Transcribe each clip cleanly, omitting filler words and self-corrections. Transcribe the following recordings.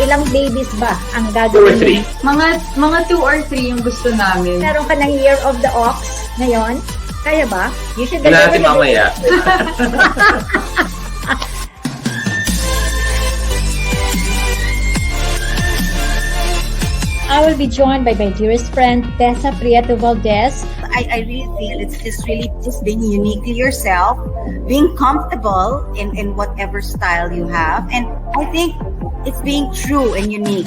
Ilang babies ba ang 2 or 3. gagawin? Mga 2 or 3 yung gusto namin. Meron ka ng Year of the Ox ngayon? Kaya ba? You should Kailangan natin mamaya. I will be joined by my dearest friend, Tessa Prieto Valdez. I really feel it's just being uniquely yourself, being comfortable in whatever style you have. And I think it's being true and unique.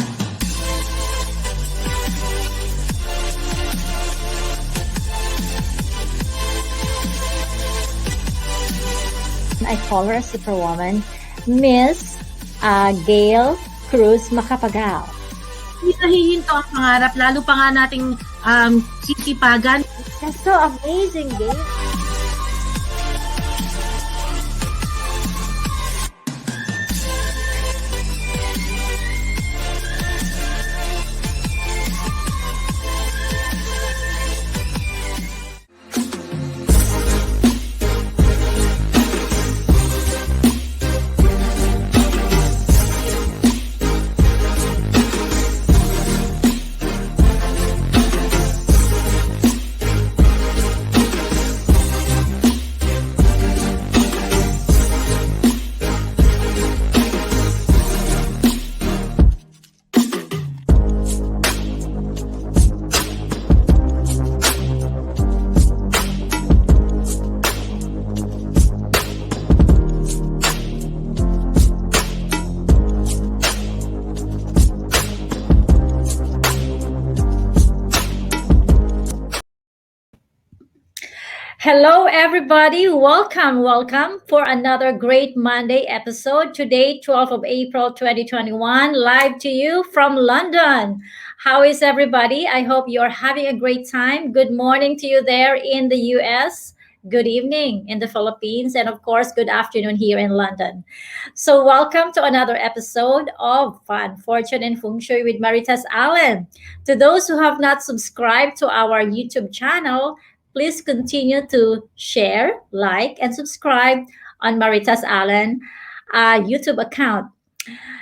I call her a superwoman, Ms. Gail Cruz Macapagal. Hindi nahihinto ang pangarap, lalo pa nga nating sisipagan. That's so amazing, Dave. Hello, everybody. Welcome for another great Monday episode. Today, 12th of April 2021, live to you from London. How is everybody? I hope you're having a great time. Good morning to you there in the US. Good evening in the Philippines. And of course, good afternoon here in London. So, welcome to another episode of Fun, Fortune, and Feng Shui with Marites Allen. To those who have not subscribed to our YouTube channel, please continue to share, like, and subscribe on Marites Allen YouTube account.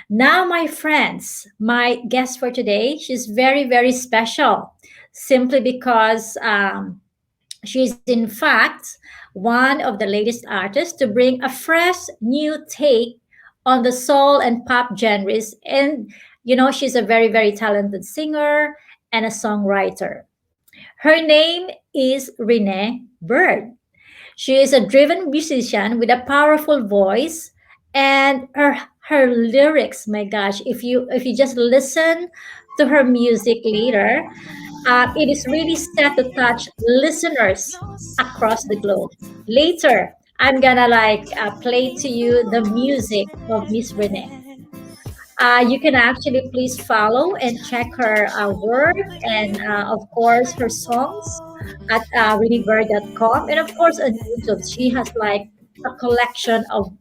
Now, my friends, my guest for today, she's very, very special simply because she's, in fact, one of the latest artists to bring a fresh new take on the soul and pop genres. And, she's a very, very talented singer and a songwriter. Her name is Rene Byrd. She is a driven musician with a powerful voice, and her lyrics, my gosh, if you just listen to her music later, it is really set to touch listeners across the globe. Later, I'm gonna play to you the music of Miss Renee. You can actually please follow and check her work and, of course, her songs at renebird.com. And, of course, on YouTube, she has a collection of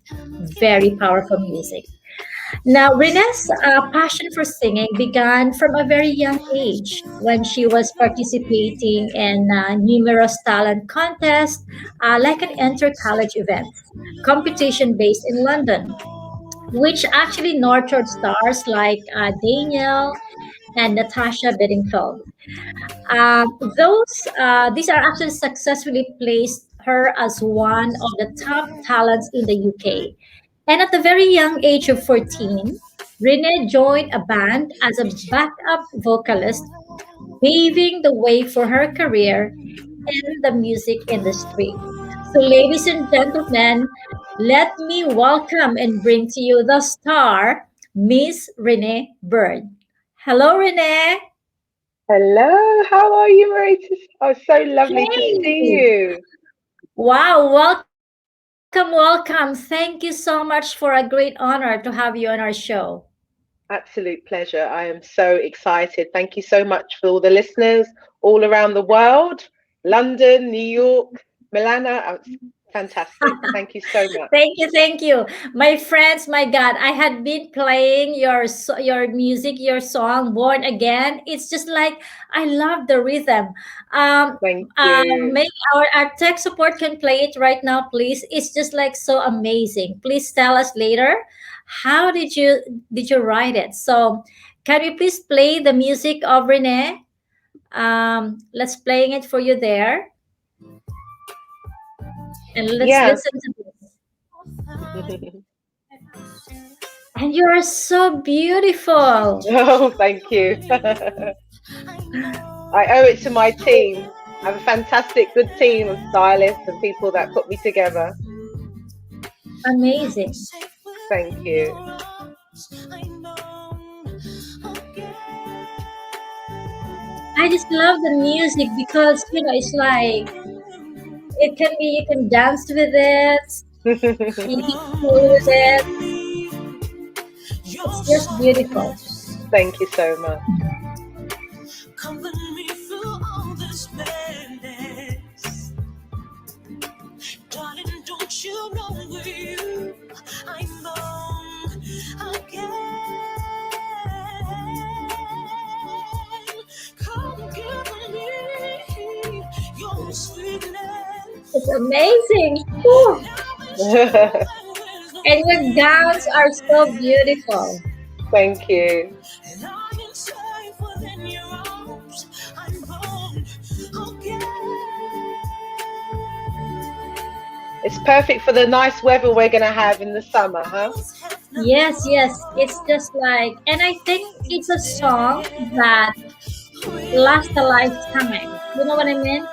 very powerful music. Now, Renee's passion for singing began from a very young age when she was participating in numerous talent contests, like an inter-college event, competition based in London, which actually nurtured stars like Daniel and Natasha Bedingfield. These are actually successfully placed her as one of the top talents in the UK. And at the very young age of 14, Renee joined a band as a backup vocalist, paving the way for her career in the music industry. So, ladies and gentlemen, let me welcome and bring to you the star, Miss Rene Byrd. Hello, Renee. Hello, how are you, Marites? Oh, so lovely to see Hey. you. Wow, welcome. Thank you so much for a great honor to have you on our show. Absolute pleasure. I am so excited. Thank you so much for all the listeners all around the world, London, New York, Milana. Fantastic. Thank you so much. Thank you. My friends, my God, I had been playing your music, your song, Born Again. It's just like, I love the rhythm. Thank you. Maybe our tech support can play it right now, please. It's just like so amazing. Please tell us later, how did you write it? So can we please play the music of Renee? Let's playing it for you there. And let's Yeah. listen to this. And you are so beautiful. Oh, thank you. I owe it to my team. I have a fantastic, good team of stylists and people that put me together. Amazing. Thank you. I just love the music because it's like it can be, you can dance with it, you can play with it. It's just beautiful. Thank you so much. Comfort me through all this madness. It's amazing. Whew. And your gowns are so beautiful. Thank you. It's perfect for the nice weather we're going to have in the summer, huh? Yes, yes. It's just like, and I think it's a song that lasts a lifetime. You know what I mean?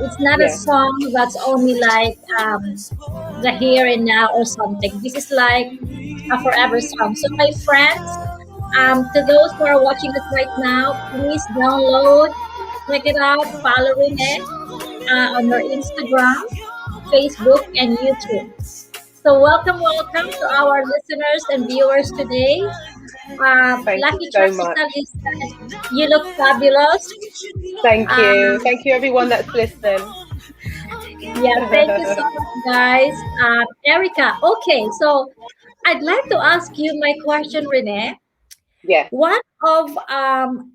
It's not a Yeah. song that's only like the here and now or something. This is like a forever song. So, my friends, to those who are watching us right now, please download, check it out, follow Renee on her Instagram, Facebook, and YouTube. So, welcome to our listeners and viewers today. Thank you Lucky so Tricycle much. is said, you look fabulous. Thank you. Um, Thank you, everyone that's listening. yeah, thank you so much, guys. Erica, okay, so I'd like to ask you my question, Renee. Yeah. One of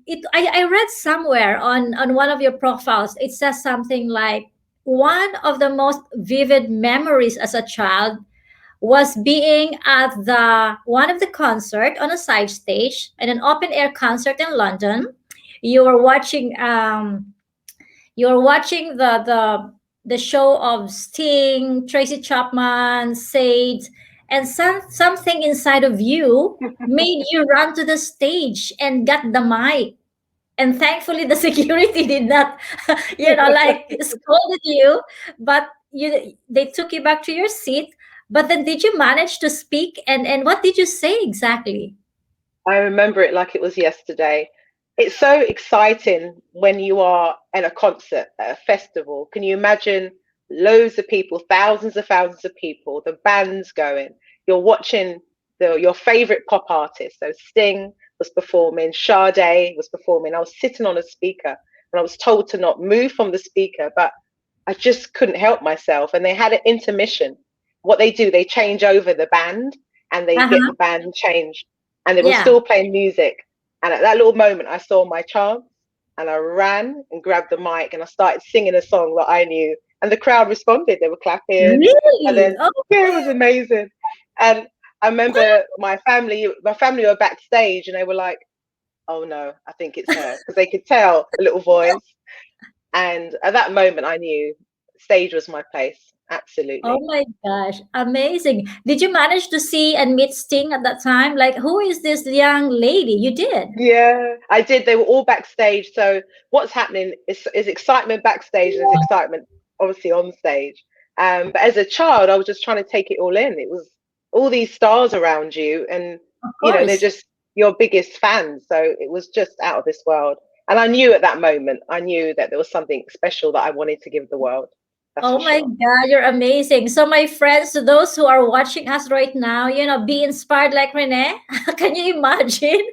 it I read somewhere on one of your profiles, it says something like one of the most vivid memories as a child was being at the one of the concert on a side stage in an open air concert in London. You were watching the show of Sting, Tracy Chapman, Sage, and something inside of you made you run to the stage and get the mic. And thankfully, the security did not, like scolded you, but they took you back to your seat. But then, did you manage to speak? And what did you say exactly? I remember it like it was yesterday. It's so exciting when you are at a concert, at a festival. Can you imagine loads of people, thousands of people, the band's going, you're watching your favorite pop artist. So Sting was performing, Sade was performing. I was sitting on a speaker and I was told to not move from the speaker, but I just couldn't help myself. And they had an intermission. What they do, they change over the band and they Uh get the huh. band changed. And they were Yeah. still playing music. And at that little moment, I saw my chance and I ran and grabbed the mic and I started singing a song that I knew. And the crowd responded. They were clapping. And Really? then, Oh, yeah, it was amazing. And I remember my family were backstage and they were like, oh no, I think it's her. Because they could tell a little voice. And at that moment, I knew stage was my place. oh Absolutely. my gosh, amazing. Did you manage to see and meet Sting at that time? Like, who is this young lady? You did. Yeah, I did. They were all backstage. So what's happening is excitement backstage and there's excitement obviously on stage. But as a child, I was just trying to take it all in. It was all these stars around you, and Of they're course. just your biggest fans. So it was just out of this world. And I knew at that moment, I knew that there was something special that I wanted to give the world. That's Oh for my sure. God, you're amazing. So, my friends, to those who are watching us right now, be inspired like Renee. Can you imagine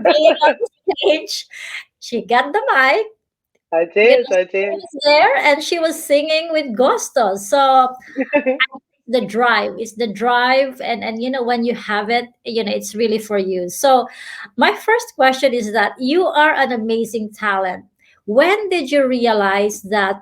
being on the stage? She got the mic, I did. I she did. was there, and she was singing with gusto. So, the drive, and when you have it, it's really for you. So my first question is that you are an amazing talent. When did you realize that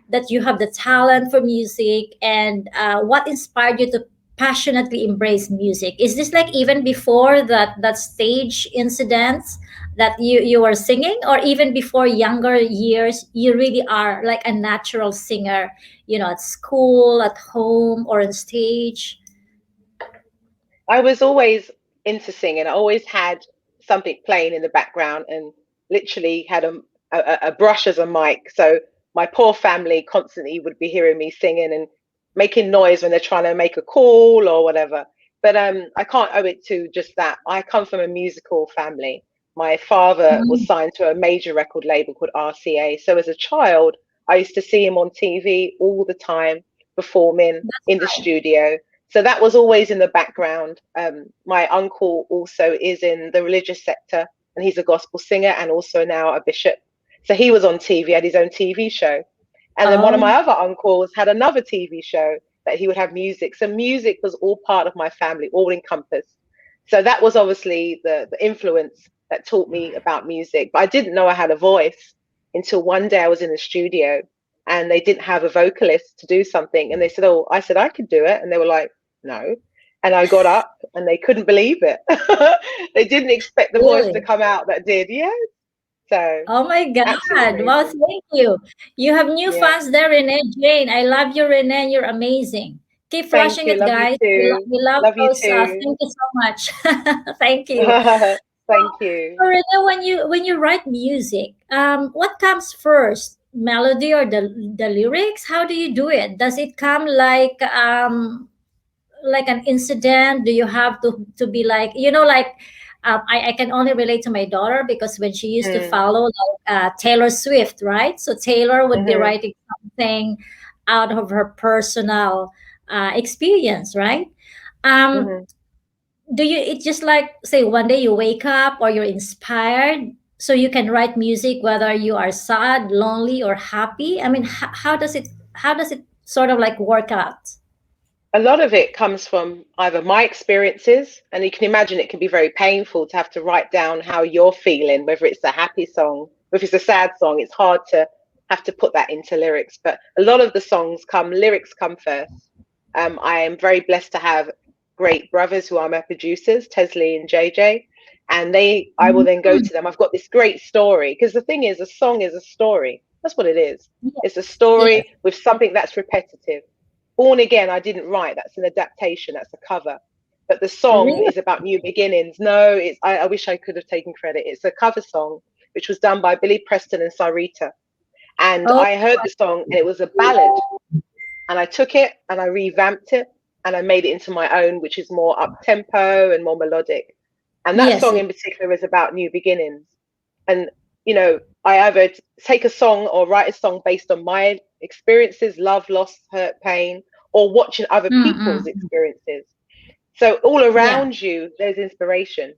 that you have the talent for music, and what inspired you to passionately embrace music? Is this like even before that stage incidents that you were singing, or even before younger years you really are like a natural singer, at school, at home, or on stage? I was always into singing. I always had something playing in the background and literally had a brush as a mic. So my poor family constantly would be hearing me singing and making noise when they're trying to make a call or whatever. But I can't owe it to just that. I come from a musical family. My father was Mm, signed to a major record label called RCA. So as a child, I used to see him on TV all the time performing that's in the right. studio. So that was always in the background. My uncle also is in the religious sector, and he's a gospel singer and also now a bishop. So he was on TV, had his own TV show. And then one of Oh, my other uncles had another TV show that he would have music. So music was all part of my family, all encompassed. So that was obviously the influence that taught me about music. But I didn't know I had a voice until one day I was in the studio and they didn't have a vocalist to do something. And they said, oh, I said I could do it. And they were like, no. And I got up and they couldn't believe it. They didn't expect the voice to Really? come out that did. Yeah. So Oh my God. absolutely Wow, amazing. thank you. You have new Yeah. fans there, Renee Jane. I love you, Renee. You're amazing. Keep Thank flashing you. it, Love you guys. too. We love Love you those. too. Thank you so much. Thank you. So, Thank you. so Renee, when you write music, what comes first, melody or the lyrics? How do you do it? Does it come like an incident? Do you have to be like, like, I can only relate to my daughter because when she used to Mm, follow like Taylor Swift, right? So Taylor would be hmm writing something out of her personal experience, right? um hmm do you, it's just like, say, one day you wake up or you're inspired, so you can write music whether you are sad, lonely, or happy? I mean, how does it sort of like work out? A lot of it comes from either my experiences, and you can imagine it can be very painful to have to write down how you're feeling, whether it's a happy song, if it's a sad song, it's hard to have to put that into lyrics. But a lot of the lyrics come first. I am very blessed to have great brothers who are my producers, Tesley and JJ, and I will then go Mhm. to them. I've got this great story, because the thing is, a song is a story. That's what it is. Yeah. It's a Yes. story with something that's repetitive. Born Again, I didn't write. That's an adaptation. That's a cover. But the song Really? is about new beginnings. No, I wish I could have taken credit. It's a cover song which was done by Billy Preston and Sarita. And Oh, I heard the song and it was a ballad. And I took it and I revamped it and I made it into my own, which is more up tempo and more melodic. And that yes. song in particular is about new beginnings. And, I either take a song or write a song based on my experiences, love, loss, hurt, pain, or watching other people's Mm-mm. experiences. So all Yeah. around you, there's inspiration.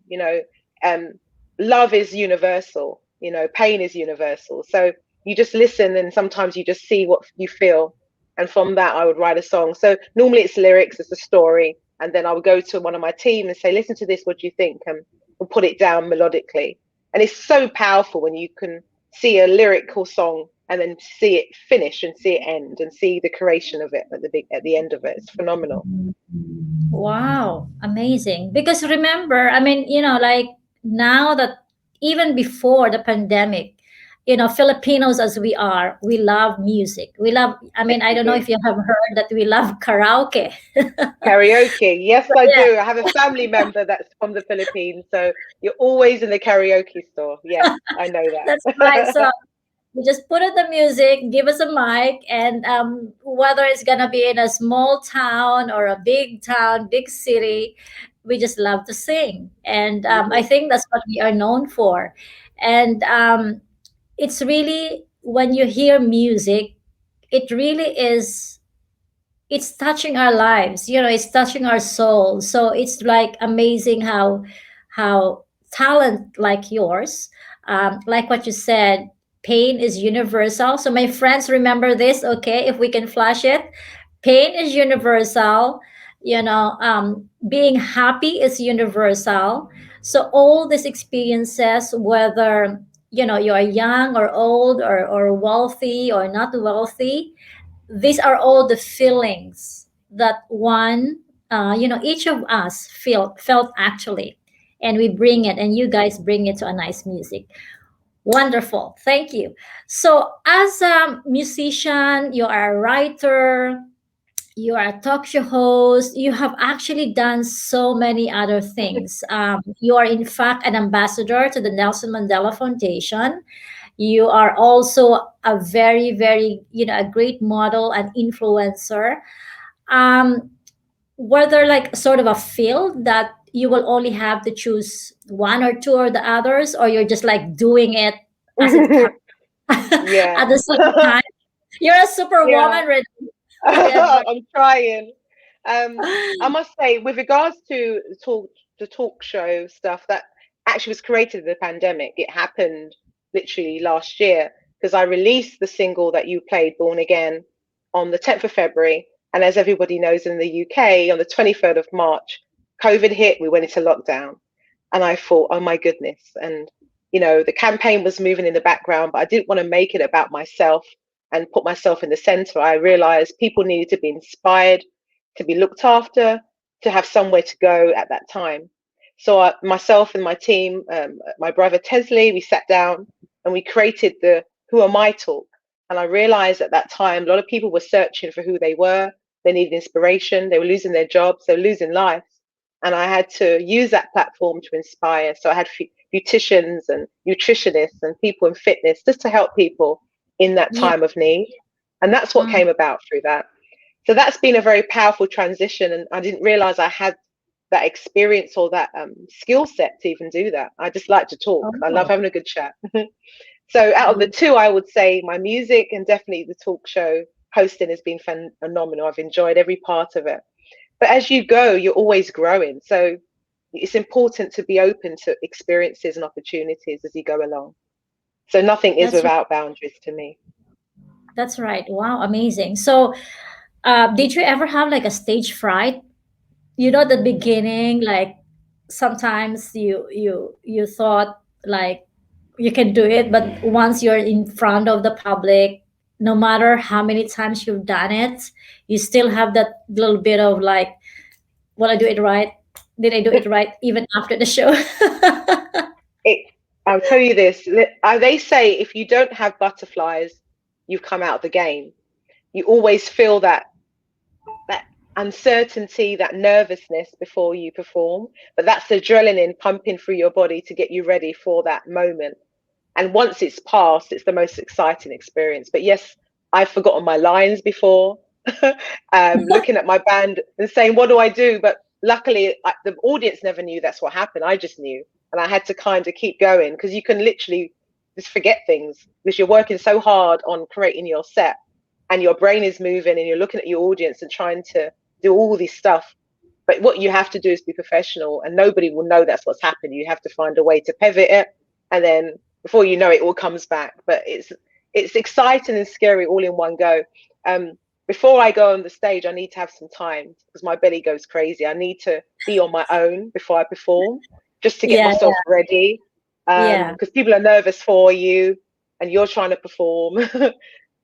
Um, love is universal. Pain is universal. So you just listen, and sometimes you just see what you feel, and from that, I would write a song. So normally it's lyrics, it's a story, and then I would go to one of my team and say, "Listen to this. What do you think?" And we'll put it down melodically. And it's so powerful when you can see a lyrical song and then see it finish and see it end and see the creation of it at the end of it. It's phenomenal. Wow, amazing. Because remember, I mean, like now that even before the pandemic, Filipinos as we are, we love music. We love, I Yes, mean, I we don't know do. if you have heard that we love karaoke. Karaoke. Yes, I Yeah, do. I have a family member that's from the Philippines, so you're always in the karaoke store. Yes, I know that's right. So that. we just put on the music, give us a mic, and whether it's gonna be in a small town or a big town, big city, we just love to sing, and I hmm think that's what we are known for. And it's really, when you hear music, it really is, it's touching our lives, it's touching our soul. So it's like amazing how talent like yours, like what you said, pain is universal. So my friends, remember this, okay? If we can flash it, pain is universal. Being happy is universal. So all these experiences, whether you are young or old, or wealthy or not wealthy, these are all the feelings that each of us felt actually, and we bring it, and you guys bring it to a nice music. Wonderful, thank you. So as a musician, you are a writer, you are a talk show host, you have actually done so many other things. You are in fact an ambassador to the Nelson Mandela Foundation. You are also a very, very, a great model and influencer. um were there like sort of a field that you will only have to choose one or two or the others, or you're just like doing it as it comes Yeah. at the same time? You're a Yeah. superwoman, Renee. Go ahead, I'm trying. I must say, with regards to the talk show stuff, that actually was created in the pandemic. It happened literally last year because I released the single that you played, Born Again, on the 10th of February. And as everybody knows, in the UK, on the 23rd of March, COVID hit, we went into lockdown. And I thought, oh my goodness. And, the campaign was moving in the background, but I didn't want to make it about myself. and put myself in the center, I realized people needed to be inspired, to be looked after, to have somewhere to go at that time. So myself and my team, my brother Tesley, we sat down and we created the Who Am I talk. And I realized at that time, a lot of people were searching for who they were. They needed inspiration. They were losing their jobs. They were losing life. And I had to use that platform to inspire. So I had beauticians and nutritionists and people in fitness just to help people in that Yeah. time of need. And that's what came about through that. So that's been a very powerful transition. And I didn't realize I had that experience or that skill set to even do that. I just like to talk. I love Oh, having a good chat. So out of the good. two, I would say my music and definitely the talk show hosting has been phenomenal. I've enjoyed every part of it. But as you go, you're always growing. So it's important to be open to experiences and opportunities as you go along. So nothing is That's without boundaries to me. that's right. Wow, amazing. So, did you ever have like a stage fright? You know, at the beginning, like sometimes you thought like you can do it, but once you're in front of the public, no matter how many times you've done it, you still have that little bit of like, will I do it right? Did I do it right even after the show? It, I'll tell you this. They say if you don't have butterflies, you've come out of the game. You always feel that uncertainty, that nervousness before you perform. But that's the adrenaline pumping through your body to get you ready for that moment. And once it's passed, it's the most exciting experience. But yes, I've forgotten my lines before, looking at my band and saying, "What do I do?" But luckily, the audience never knew that's what happened. I just knew, and I had to kind of keep going because you can literally just forget things because you're working so hard on creating your set, and your brain is moving, and you're looking at your audience and trying to do all this stuff. But what you have to do is be professional, and nobody will know that's what's happened. You have to find a way to pivot it, and then before you know it, all comes back. But it's exciting and scary all in one go. Before I go on the stage, I need to have some time because my belly goes crazy. I need to be on my own before I perform, just to get Yeah, myself ready. yeah, Because people are nervous for you, and you're trying to perform.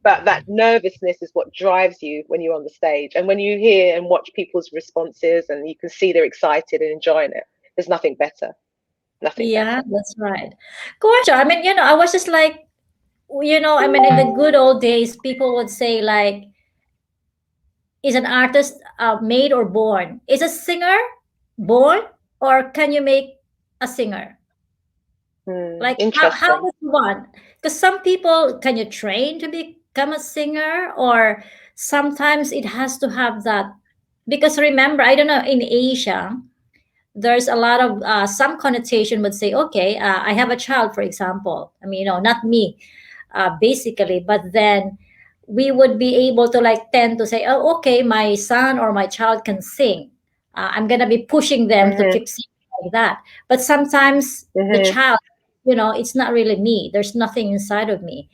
But that nervousness is what drives you when you're on the stage. And when you hear and watch people's responses and you can see they're excited and enjoying it, there's nothing better. Nothing yeah, better. that's right. Gosh, I mean, I was just like, I mean, in the good old days, people would say like, is an artist made or born? Is a singer born, or can you make a singer? Like how Interesting. does one? Because some people, can you train to become a singer, or sometimes it has to have that. Because remember, I don't know, in Asia, there's a lot of some connotation would say, okay, I have a child, for example. I mean, not me, basically, but then we would be able to like tend to say, oh, okay, my son or my child can sing. I'm gonna be pushing them to Hmm. keep singing like that. But sometimes the Hmm. child, it's not really me. There's nothing inside of me.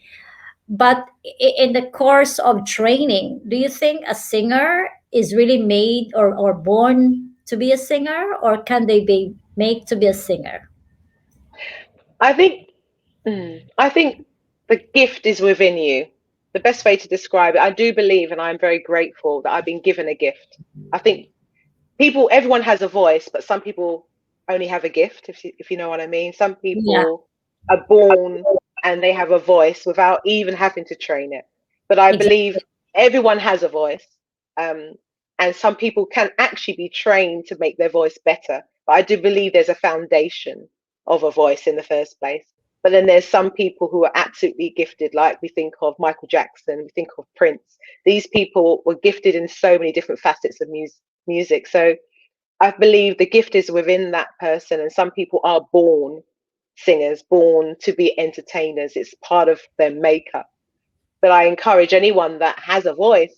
But in the course of training, do you think a singer is really made or born to be a singer, or can they be made to be a singer? I think I think the gift is within you. The best way to describe it, I do believe, and I'm very grateful that I've been given a gift. I think everyone has a voice, but some people only have a gift, if you know what I mean. Some Yeah, people are born and they have a voice without even having to train it. But I believe exactly. everyone has a voice, um, and some people can actually be trained to make their voice better. But I do believe there's a foundation of a voice in the first place. But then there's some people who are absolutely gifted, like we think of Michael Jackson, we think of Prince. These people were gifted in so many different facets of music. So I believe the gift is within that person, and some people are born singers, born to be entertainers. It's part of their makeup. But I encourage anyone that has a voice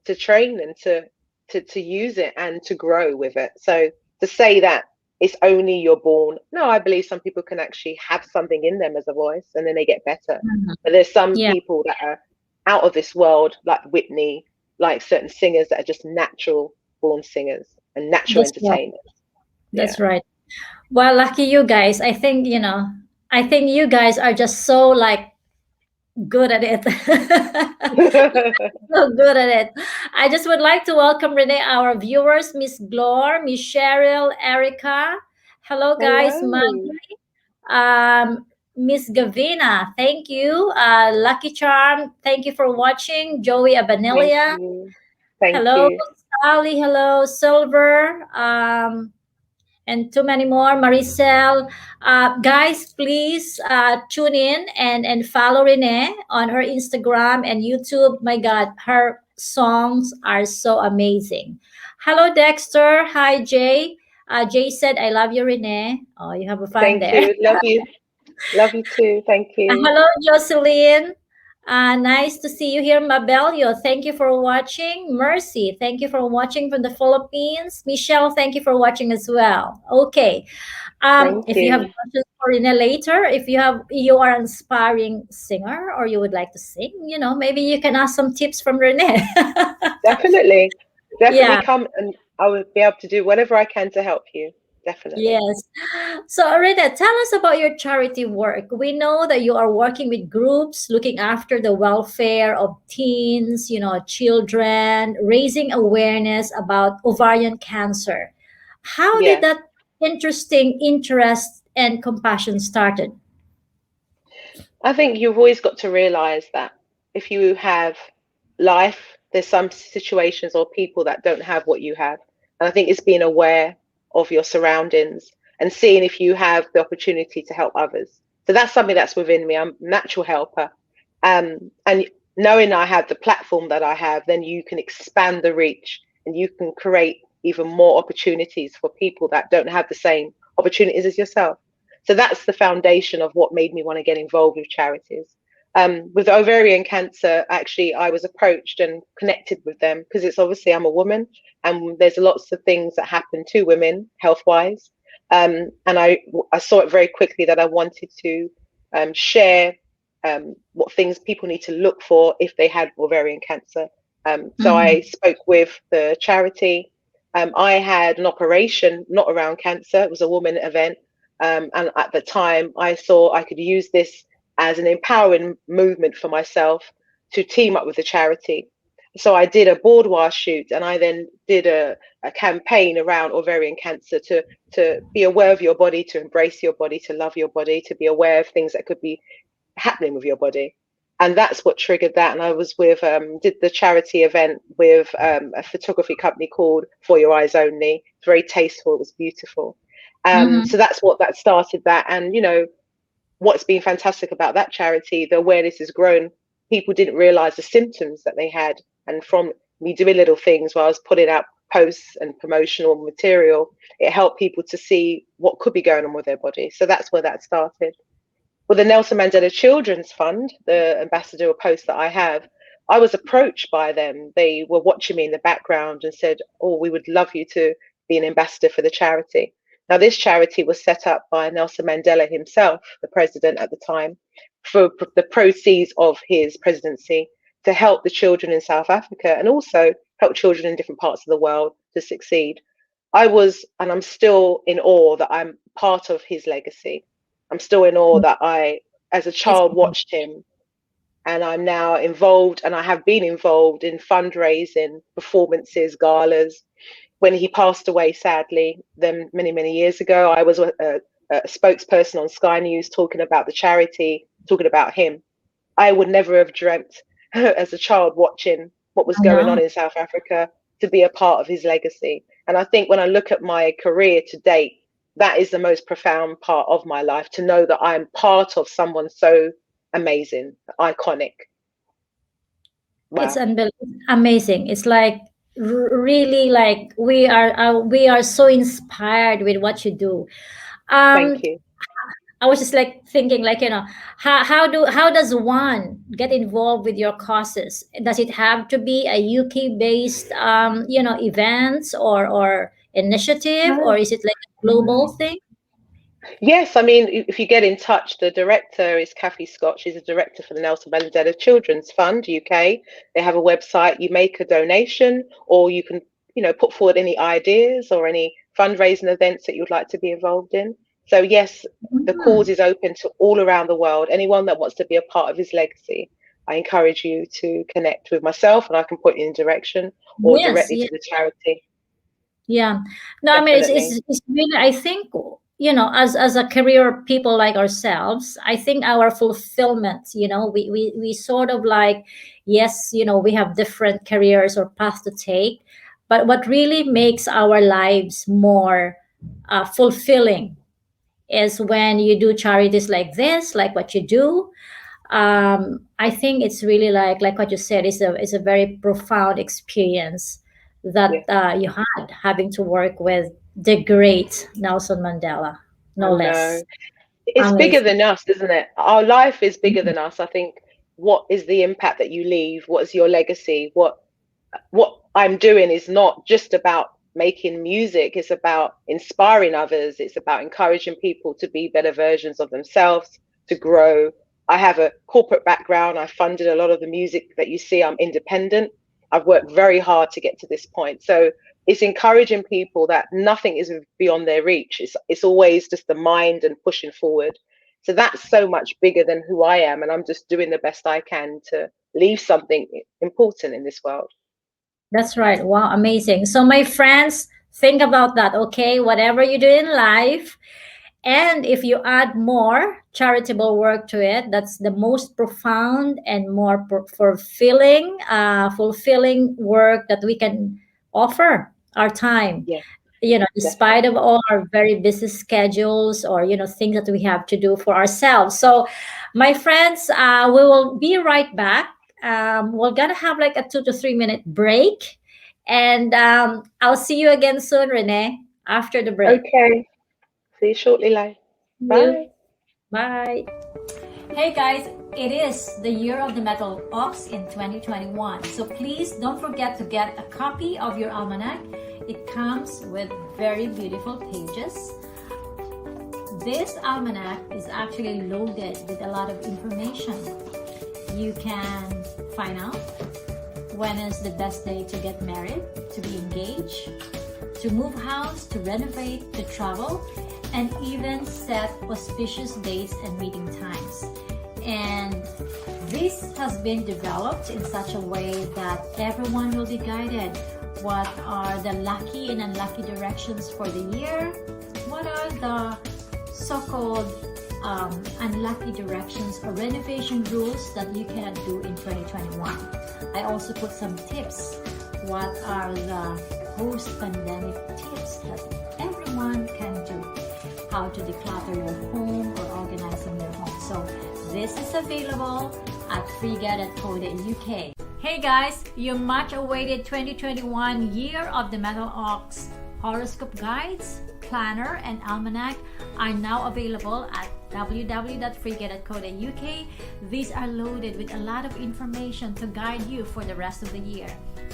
to train and to use it and to grow with it. So to say that it's only you're born, no, I believe some people can actually have something in them as a voice and then they get better. Mhm. But there's some Yeah, people that are out of this world, like Whitney, like certain singers that are just natural born singers and natural that's right. entertainers. Yeah. That's right. Well, lucky you guys. I think you guys are just so like good at it. So good at it. I just would like to welcome Renee, our viewers, Miss Glore, Miss Cheryl, Erica. Hello, guys. Hello. Miss Gavina, thank you. Lucky Charm, thank you for watching. Joey Thank Abanilia, you. Thank hello. you. Sally, hello. Silver, and too many more. Maricel, guys, please tune in and follow Renee on her Instagram and YouTube. My God, her songs are so amazing. Hello, Dexter. Hi, Jay. Jay said, "I love you, Renee." Oh, you have a fan Thank there. you. Love you. Love you too. Thank you. Hello, Jocelyn. Nice to see you here, Mabelio. Thank you for watching. Mercy, thank you for watching from the Philippines. Michelle, thank you for watching as well. Okay. Thank If you have you. questions for Rina later, if you are an inspiring singer or you would like to sing, maybe you can ask some tips from Rene. Definitely. Definitely Yeah. come and I will be able to do whatever I can to help you. Definitely. Yes. So, Arita, tell us about your charity work. We know that you are working with groups looking after the welfare of teens, children, raising awareness about ovarian cancer. How did Yes. that interesting interest and compassion started? I think you've always got to realize that if you have life, there's some situations or people that don't have what you have. And I think it's being aware of your surroundings and seeing if you have the opportunity to help others. So that's something that's within me. I'm a natural helper. And knowing I have the platform that I have, then you can expand the reach and you can create even more opportunities for people that don't have the same opportunities as yourself. So that's the foundation of what made me want to get involved with charities. With ovarian cancer, actually, I was approached and connected with them because it's obviously I'm a woman and there's lots of things that happen to women health wise. And I saw it very quickly that I wanted to share what things people need to look for if they had ovarian cancer. So I Mhm. spoke with the charity. I had an operation, not around cancer, it was a woman event. And at the time, I saw I could use this as an empowering movement for myself to team up with the charity. So I did a boudoir shoot and I then did a campaign around ovarian cancer to be aware of your body, to embrace your body, to love your body, to be aware of things that could be happening with your body. And that's what triggered that. And I was with did the charity event with a photography company called For Your Eyes Only. It's very tasteful. It was beautiful. So Mhm. that's what that started that. And what's been fantastic about that charity, the awareness has grown. People didn't realize the symptoms that they had. And from me doing little things while I was putting out posts and promotional material, it helped people to see what could be going on with their body. So that's where that started. With the Nelson Mandela Children's Fund, the ambassador post that I have, I was approached by them. They were watching me in the background and said, "Oh, we would love you to be an ambassador for the charity." Now, this charity was set up by Nelson Mandela himself, the president at the time, for the proceeds of his presidency to help the children in South Africa and also help children in different parts of the world to succeed. I was, and I'm still in awe that I'm part of his legacy. I'm still in awe that I, as a It's child, watched him, and I'm now involved, and I have been involved in fundraising, performances, galas. When he passed away, sadly, then many, many years ago, I was a spokesperson on Sky News talking about the charity, talking about him. I would never have dreamt as a child watching what was I going on know. in South Africa to be a part of his legacy. And I think when I look at my career to date, that is the most profound part of my life to know that I'm part of someone so amazing, iconic. It's Wow. amazing. It's like really like we are so inspired with what you do. Thank Um, you. I was just like thinking, like, how does one get involved with your causes? Does it have to be a UK based events or initiative, or is it like a global thing? Yes, I mean, if you get in touch, the director is Kathy Scott. She's a director for the Nelson Mandela Children's Fund UK. They have a website. You make a donation, or you can, put forward any ideas or any fundraising events that you'd like to be involved in. So yes, the Mm. cause is open to all around the world. Anyone that wants to be a part of his legacy, I encourage you to connect with myself, and I can point you in direction, or Yes, directly yeah, to the charity. yeah. No, I mean Definitely. it's really, I think, as a career people like ourselves, I think our fulfillment, we sort of like, yes, we have different careers or paths to take, but what really makes our lives more fulfilling is when you do charities like this, like what you do. I think it's really like what you said, is a very profound experience that Yeah. you had, having to work with the great Nelson Mandela, I no less. know. It's bigger Amazing. than us, isn't it? Our life is bigger than us. I think, what is the impact that you leave? What is your legacy? What I'm doing is not just about making music. It's about inspiring others. It's about encouraging people to be better versions of themselves, to grow. I have a corporate background. I funded a lot of the music that you see. I'm independent. I've worked very hard to get to this point. So it's encouraging people that nothing is beyond their reach. It's always just the mind and pushing forward. So that's so much bigger than who I am, and I'm just doing the best I can to leave something important in this world. That's right. Wow, amazing. So my friends, think about that, okay? Whatever you do in life, and if you add more charitable work to it, that's the most profound and more fulfilling work that we can offer our time. Yeah, Despite of definitely. all our very busy schedules, or things that we have to do for ourselves. So, my friends, we will be right back. We're gonna have like a 2 to 3 minute break, and I'll see you again soon, Renee, after the break. Okay. See you shortly, Lai. See you. Bye. Bye. Hey guys, it is the year of the metal ox in 2021. So please don't forget to get a copy of your almanac. It comes with very beautiful pages. This almanac is actually loaded with a lot of information. You can find out when is the best day to get married, to be engaged, to move house, to renovate, to travel, and even set auspicious dates and meeting times. And this has been developed in such a way that everyone will be guided. What are the lucky and unlucky directions for the year? What are the so-called unlucky directions or renovation rules that you cannot do in 2021? I also put some tips. What are the post-pandemic tips that everyone can do? How to declutter your home or organizing your home. So this is available at freega.co.uk. Hey guys, your much awaited 2021 Year of the Metal Ox horoscope guides, planner, and almanac are now available at www.freega.co.uk. These are loaded with a lot of information to guide you for the rest of the year,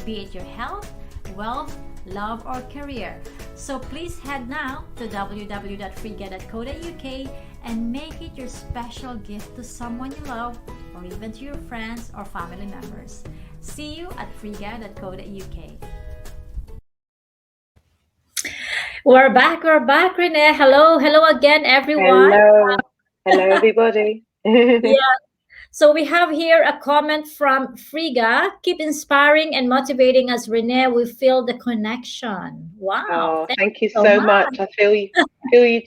be it your health, wealth, love, or career. So please head now to www.freega.co.uk and make it your special gift to someone you love, or even to your friends or family members. See you at freega.co.uk. We're back, Renee. Hello again, everyone. Hello. Hello, everybody. Yeah. So we have here a comment from Friga. Keep inspiring and motivating us, Renee. We feel the connection. Wow. Oh, Thank thank you you so so much. much. I feel you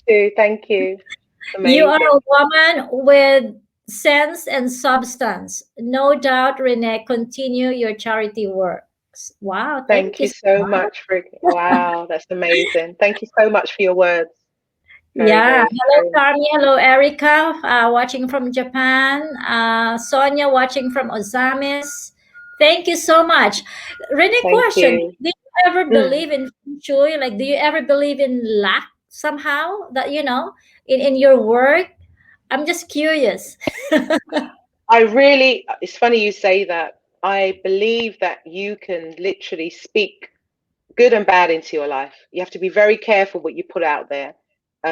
too. Thank you. You are Amazing. a woman with sense and substance. No doubt, Renee, continue your charity works. Wow. Thank Thank you you so so much. much for, wow, that's amazing. Thank you so much for your words. Very, Yeah. very Hello, inspiring. Carmi. Hello, Erica, watching from Japan. Sonia, watching from Ozamis. Thank you so much. Renee, Thank question. you. Do you ever believe in Feng Shui? Like, do you ever believe in luck somehow that, in your work? I'm just curious. It's funny you say that. I believe that you can literally speak good and bad into your life. You have to be very careful what you put out there.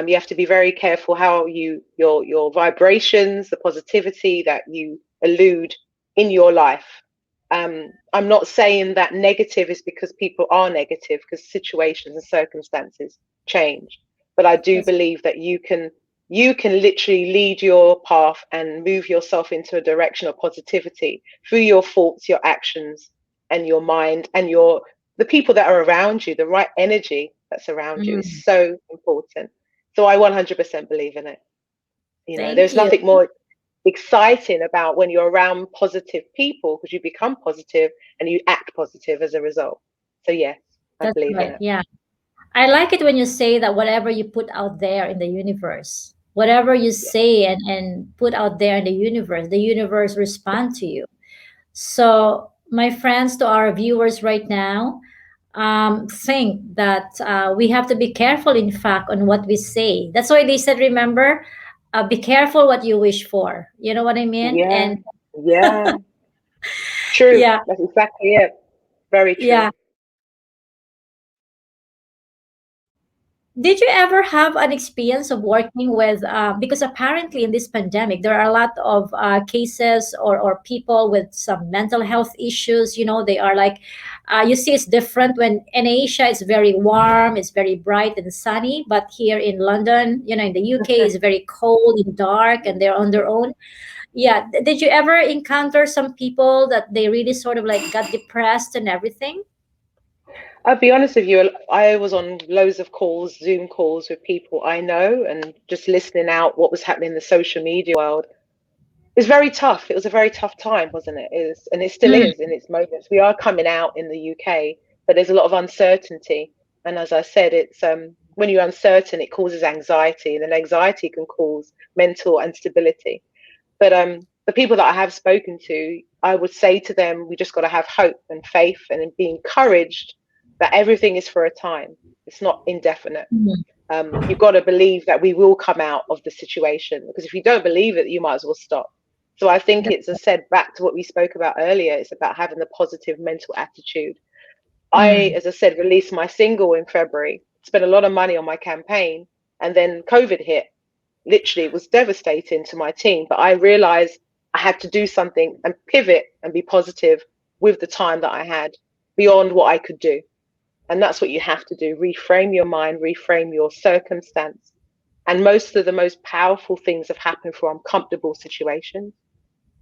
You have to be very careful how your vibrations, the positivity that you elude in your life. I'm not saying that negative is because people are negative, because situations and circumstances change. but I do believe that you can literally lead your path and move yourself into a direction of positivity through your thoughts, your actions, and your mind, and the people that are around you. The right energy that's around you is so important. So I 100% believe in it. You know, Thank there's you. nothing more exciting about when you're around positive people, because you become positive and you act positive as a result. So yes, I That's believe in right. it. Yeah. I like it when you say that whatever you put out there in the universe, whatever you Yeah. say and put out there in the universe respond to you. So, my friends, to our viewers right now, think that we have to be careful, in fact, on what we say. That's why they said, remember, be careful what you wish for. You know what I mean? Yeah. And Yeah. True. yeah, That's exactly it. Very true. yeah. Did you ever have an experience of working with, because apparently in this pandemic, there are a lot of cases or people with some mental health issues. You know, they are like, you see, it's different when in Asia, it's very warm, it's very bright and sunny. But here in London, you know, in the UK, it's very cold and dark and they're on their own. Yeah. Did you ever encounter some people that they really sort of like got depressed and everything? I'll be honest with you, I was on loads of calls, Zoom calls with people I know, and just listening out what was happening in the social media world. It's very tough. It was a very tough time, wasn't it? And it still Mm, is in its moments. We are coming out in the UK, but there's a lot of uncertainty. And as I said, it's when you're uncertain, it causes anxiety, and then anxiety can cause mental instability. But the people that I have spoken to, I would say to them, we just got to have hope and faith and be encouraged that everything is for a time. It's not indefinite. mm. You've got to believe that we will come out of the situation, because if you don't believe it, you might as well stop. So I think it's, as I said, back to what we spoke about earlier, it's about having the positive mental attitude. I, Mm. as I said, released my single in February, spent a lot of money on my campaign, and then COVID hit. Literally, it was devastating to my team, but I realized I had to do something and pivot and be positive with the time that I had beyond what I could do. And that's what you have to do: reframe your mind, reframe your circumstance. And most of the most powerful things have happened from uncomfortable situations.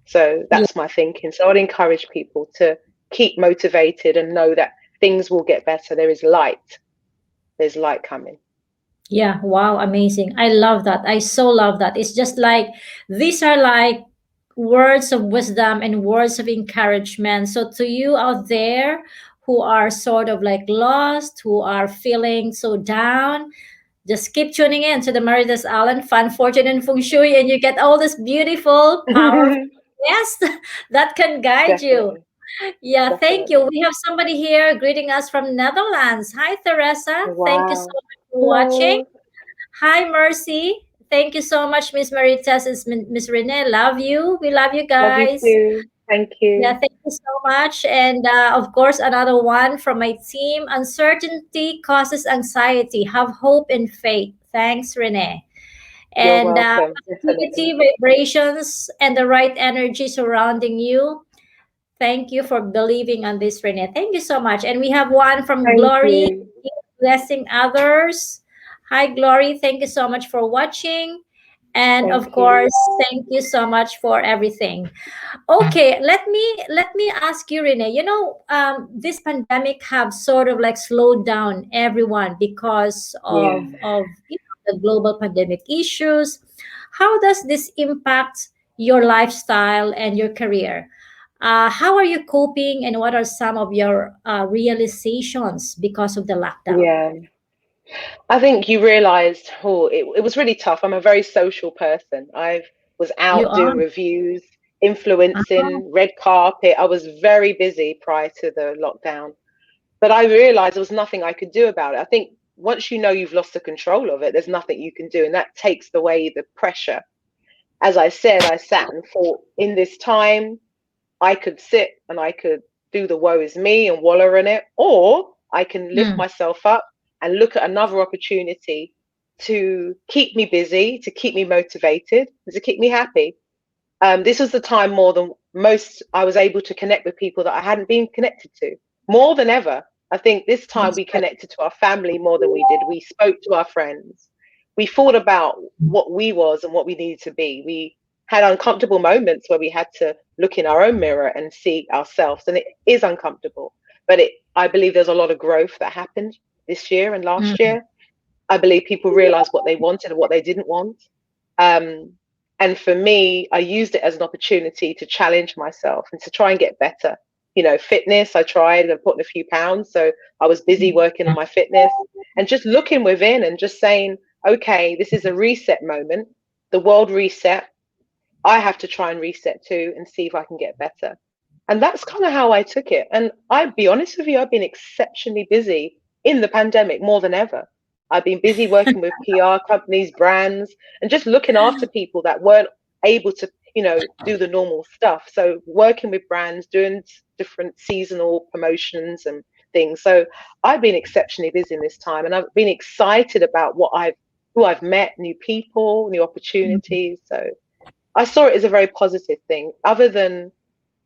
So Yeah. that's my thinking. So I'd encourage people to keep motivated and know that things will get better. There is light. There's light coming. Yeah, wow, amazing. I love that. I so love that. It's just like these are like words of wisdom and words of encouragement. So to you out there who are sort of like lost, who are feeling so down, just keep tuning in to the Marites Allen Fun, Fortune, and Feng Shui, and you get all this beautiful, powerful guests that can guide you. Definitely. Yeah, thank you. Definitely. We have somebody here greeting us from Netherlands. Hi, Teresa. Thank you so Wow. much for watching. Hello. Hi, Mercy. Thank you so much, Ms Marites. It's Miss Renee. Love you. We love you Love you guys. too. Thank Yeah, you. thank you so much. And of course, another one from my team. Uncertainty causes anxiety. Have hope and faith. Thanks, Renee. You're And welcome. Definitely. positivity, vibrations, and the right energy surrounding you. Thank you for believing on this, Renee. Thank you so much. And we have one from Thank Glory, you. blessing others. Hi, Glory. Thank you so much for watching. And Thank of you. course, thank you so much for everything. Okay, let me ask you, Renee. You know, this pandemic have sort of like slowed down everyone because Yeah. of the global pandemic issues. How does this impact your lifestyle and your career? How are you coping, and what are some of your realizations because of the lockdown? Yeah. I think you realized, it was really tough. I'm a very social person. I was You out are. doing reviews, Oh, influencing, red carpet. I was very busy prior to the lockdown. But I realized there was nothing I could do about it. I think once you know you've lost the control of it, there's nothing you can do. And that takes away the pressure. As I said, I sat and thought, in this time, I could sit and I could do the woe is me and wallow in it, or I can lift mm, myself up and look at another opportunity to keep me busy, to keep me motivated, and to keep me happy. This was the time more than most I was able to connect with people that I hadn't been connected to more than ever. I think this time that's we right. connected to our family more than we did. We spoke to our friends. we thought about what we was and what we needed to be. We had uncomfortable moments where we had to look in our own mirror and see ourselves, and it is uncomfortable. But I believe there's a lot of growth that happened this year and last year. I believe people realized what they wanted and what they didn't want. And for me, I used it as an opportunity to challenge myself and to try and get better. You know, fitness, I tried and put in a few pounds. So I was busy working on my fitness and just looking within and just saying, okay, this is a reset moment. The world reset. I have to try and reset too and see if I can get better. And that's kind of how I took it. And I'd be honest with you, I've been exceptionally busy in the pandemic more than ever. I've been busy working with PR companies, brands, and just looking after people that weren't able to, you know, do the normal stuff. So working with brands, doing different seasonal promotions and things. So I've been exceptionally busy in this time, and I've been excited about who I've met, new people, new opportunities. So I saw it as a very positive thing, other than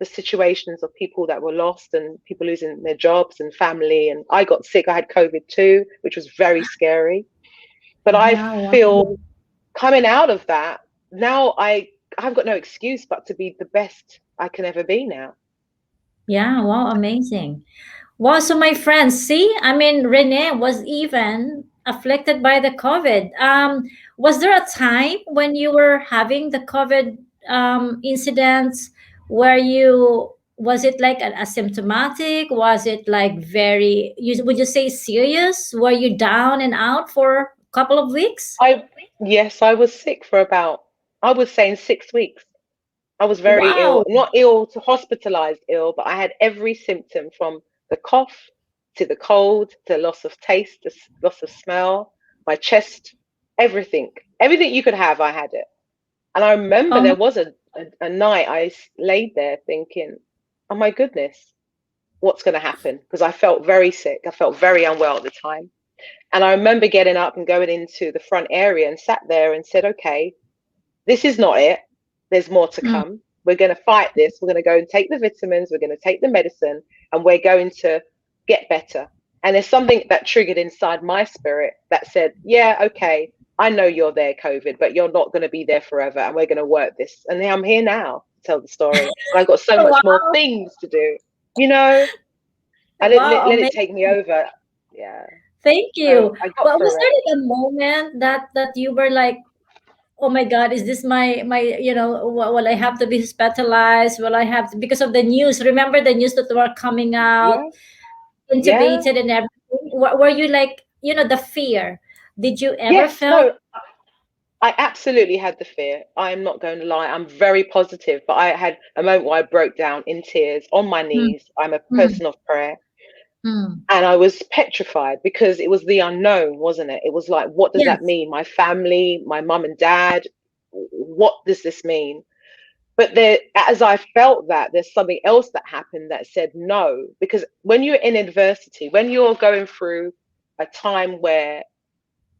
the situations of people that were lost and people losing their jobs and family. And I got sick. I had COVID too, which was very scary. But I feel coming out of that, now I've got no excuse but to be the best I can ever be now. Yeah, wow, amazing. Wow, so my friends, see, I mean, Renee was even afflicted by the COVID. Was there a time when you were having the COVID incidents where was it like an asymptomatic? Was it like would you say serious? Were you down and out for a couple of weeks? Yes, I was sick for about, I was saying 6 weeks. I was very ill, Wow. not ill to hospitalized ill, but I had every symptom from the cough to the cold to loss of taste, to loss of smell, my chest, everything. Everything you could have, I had it. And I remember Oh, there was a night I laid there thinking, oh my goodness, what's going to happen? Because I felt very sick. I felt very unwell at the time. And I remember getting up and going into the front area and sat there and said, okay, this is not it. There's more to mm, come. We're going to fight this. We're going to go and take the vitamins. We're going to take the medicine, and we're going to get better. And there's something that triggered inside my spirit that said, yeah, okay, I know you're there, COVID, but you're not going to be there forever. And we're going to work this. And I'm here now to tell the story. And I've got so much more wow. things to do. You know, I didn't Wow, let it amazing. take me over. Yeah. Thank So you. I got But was through there it. like a moment that you were like, oh my God, is this my will I have to be hospitalized? Will I have to, because of the news? Remember the news that were coming out, Yeah. Yeah. intubated and everything? Were you like, the fear? Did you ever Yes. felt? No. I absolutely had the fear. I'm not going to lie. I'm very positive, but I had a moment where I broke down in tears on my Mm, knees. I'm a mm, person of prayer. mm. And I was petrified because it was the unknown, wasn't it? It was like, what does that Yes, mean? My family, my mum and dad, what does this mean? But there, as I felt that, there's something else that happened that said no. Because when you're in adversity, when you're going through a time where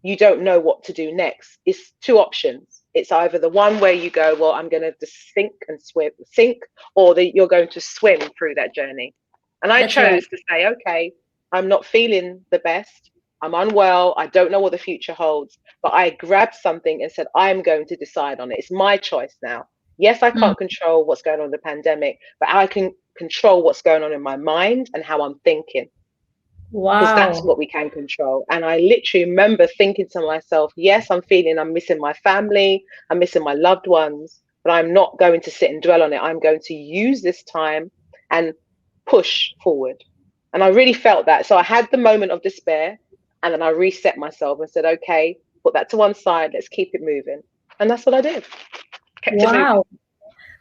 you don't know what to do next, it's two options. It's either the one where you go, well, I'm going to just sink, or that you're going to swim through that journey. And I that's right. chose to say, okay, I'm not feeling the best. I'm unwell. I don't know what the future holds. But I grabbed something and said, I'm going to decide on it. It's my choice now. Yes, I Mm. can't control what's going on in the pandemic, but I can control what's going on in my mind and how I'm thinking, because that's Wow. what we can control. And I literally remember thinking to myself, yes, I'm missing my family, I'm missing my loved ones, but I'm not going to sit and dwell on it. I'm going to use this time and push forward. And I really felt that. So I had the moment of despair, and then I reset myself and said, okay, put that to one side, let's keep it moving. And that's what I did. Kept it moving. Wow.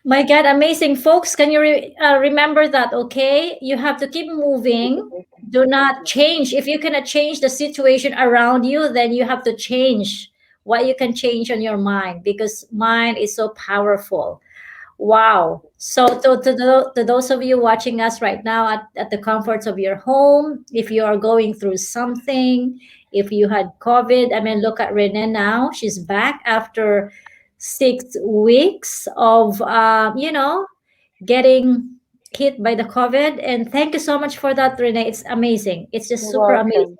My God, amazing, folks. Can you remember that? Okay, you have to keep moving. Do not change. If you cannot change the situation around you, then you have to change what you can change on your mind, because mind is so powerful. Wow. So to those of you watching us right now at the comforts of your home, if you are going through something, if you had COVID, I mean, look at Renee now. She's back after 6 weeks of, getting hit by the COVID. And thank you so much for that, Renee. It's amazing. It's just You're super amazing. welcome.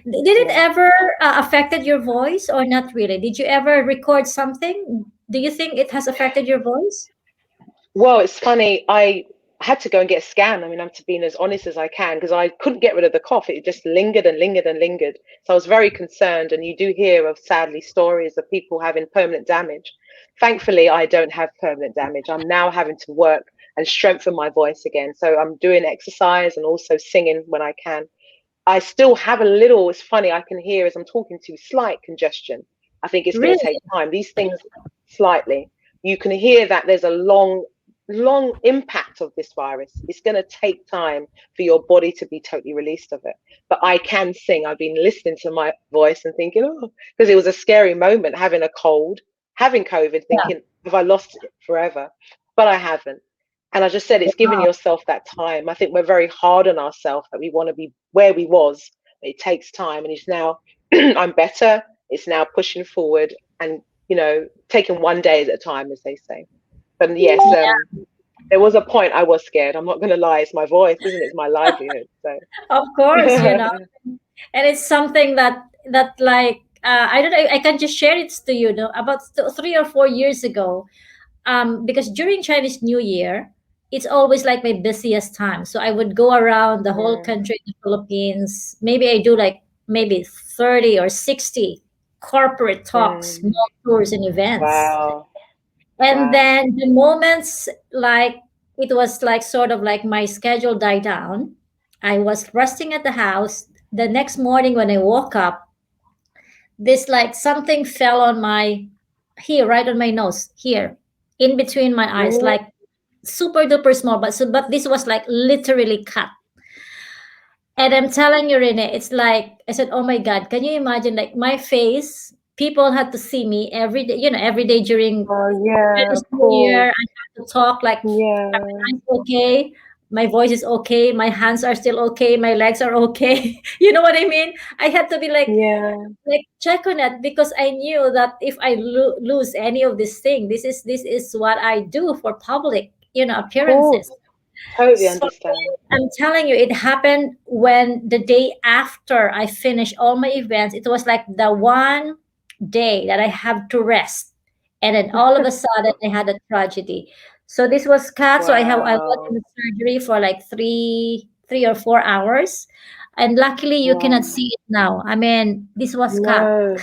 Did it Yeah. ever affected your voice or not really? Did you ever record something? Do you think it has affected your voice? Well, it's funny. I had to go and get a scan. I mean, I'm to being as honest as I can because I couldn't get rid of the cough. It just lingered and lingered and lingered. So I was very concerned. And you do hear of sadly stories of people having permanent damage. Thankfully, I don't have permanent damage. I'm now having to work and strengthen my voice again. So I'm doing exercise and also singing when I can. I still have a little, it's funny, I can hear as I'm talking to you, slight congestion. I think it's going to Really? take time. These things, slightly, you can hear that there's a long impact of this virus. It's going to take time for your body to be totally released of it. But I can sing. I've been listening to my voice and thinking, oh, because it was a scary moment having a cold, having COVID, Yeah. thinking, have I lost it forever? But I haven't. And I just said it's giving Wow. yourself that time. I think we're very hard on ourselves that we want to be where we was. It takes time, and it's now I'm better. It's now pushing forward and taking one day at a time, as they say. But yes, there was a point I was scared. I'm not going to lie. It's my voice, isn't it? It's my livelihood. So Of course, and it's something that like I don't know. I can just share it to you. No, about 3 or 4 years ago, because during Chinese New Year, it's always like my busiest time. So I would go around the whole mm, country in the Philippines. Maybe I do like maybe 30 or 60 corporate talks, mm, small tours and events. wow, And wow. then the moments like it was like sort of like my schedule died down. I was resting at the house. The next morning when I woke up, this like something fell on my here, right on my nose, here, in between my eyes, Mm, like super duper small, but this was like literally cut. And I'm telling you, Rene, it's like I said, oh my God, can you imagine like my face? People had to see me every day, every day during oh yeah, Chinese of New Year. course. I have to talk like Yeah, I'm okay. My voice is okay. My hands are still okay. My legs are okay. You know what I mean? I had to be yeah. like check on it because I knew that if I lose any of this thing, this is what I do for public, Of course. appearances. Totally So understand. I'm telling you, it happened when the day after I finished all my events. It was like the one day that I have to rest, and then all of a sudden I had a tragedy. So this was cut. So I was in Wow. the surgery for like 3 or 4 hours, and luckily you cannot Wow. see it now. I mean, this was cut. No,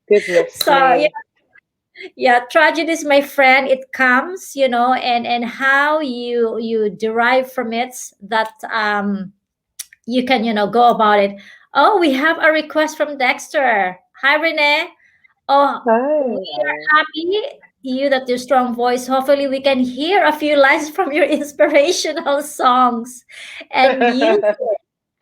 goodness So me. yeah, tragedy is my friend. It comes, and how you derive from it that you can go about it. Oh, we have a request from Dexter. Hi, Renee. Oh, we Oh, are happy you that your strong voice. Hopefully, we can hear a few lines from your inspirational songs and music.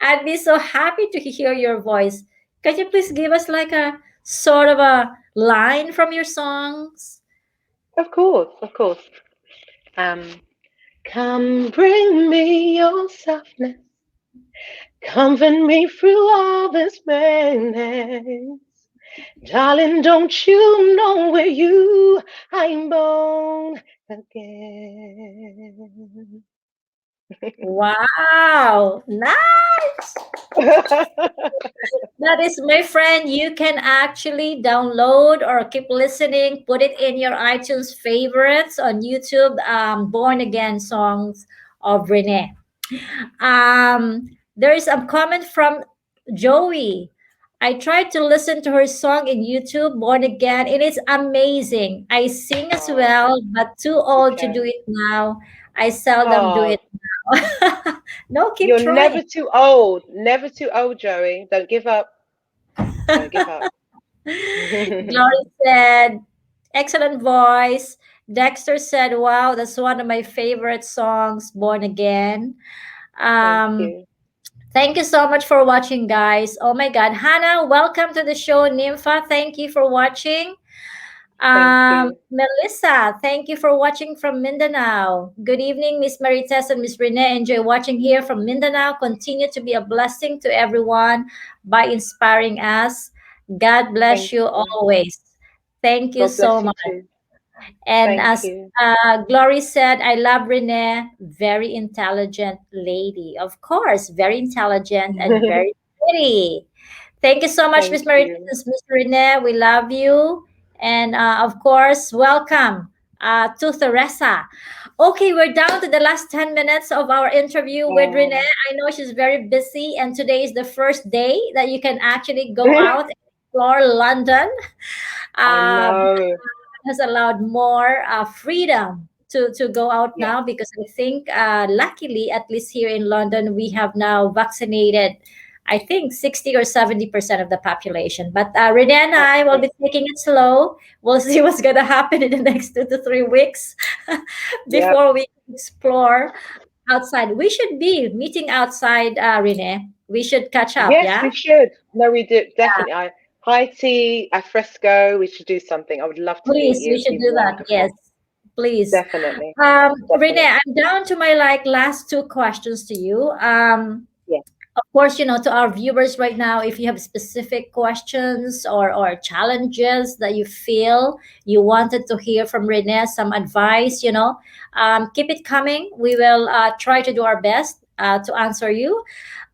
I'd be so happy to hear your voice. Can you please give us like a sort of a line from your songs? of course, of course. Um, come bring me your softness, comfort me through all this madness. Darling, don't you know where you I'm born again? Wow, nice. That is my friend. You can actually download or keep listening, put it in your iTunes favorites on YouTube, Born Again songs of Renee. There is a comment from Joey. I tried to listen to her song in YouTube, Born Again. It is amazing. I sing as Oh, well, but too old to do okay. it now. I seldom do Oh, it now. No, keep you're trying. never too old. Never too old, Joey. Don't give up. Don't give up. Glory said, excellent voice. Dexter said, wow, that's one of my favorite songs, Born Again. Thank Um, you. Thank you so much for watching, guys. Oh my God. Hannah, welcome to the show. Nympha, thank you for watching. Thank you. Melissa, thank you for watching from Mindanao. Good evening, Ms Marites and Ms Renee. Enjoy watching here from Mindanao. Continue to be a blessing to everyone by inspiring us. God bless Thank you you. always. Thank you God so bless you much. too. And Thank as you. Glory said, I love Renee, very intelligent lady. Of course, very intelligent and very pretty. Thank you so much, Thank Ms. Marites, you. Ms. Renee. We love you. And of course, welcome to Teresa. Okay, we're down to the last 10 minutes of our interview with Renee. Oh. I know she's very busy, and today is the first day that you can actually go out and explore London. I Uh, know. has allowed more freedom to go out Yeah. now because I think, luckily, at least here in London, we have now vaccinated, I think, 60 or 70% of the population. But Renee and I will be Excellent. taking it slow. We'll see what's going to happen in the next 2 to 3 weeks Yep. before we explore outside. We should be meeting outside, Renee. We should catch up, Yes, yeah? we should. No, we do definitely. I high tea, al fresco. We should do something. I would love to meet Please, you. we It'd should be do that. Yes, wonderful. please. Definitely. Renee, Definitely. I'm down to my like last two questions to you. Yeah. Of course, to our viewers right now, if you have specific questions or challenges that you feel you wanted to hear from Renee, some advice, keep it coming. We will try to do our best to answer you.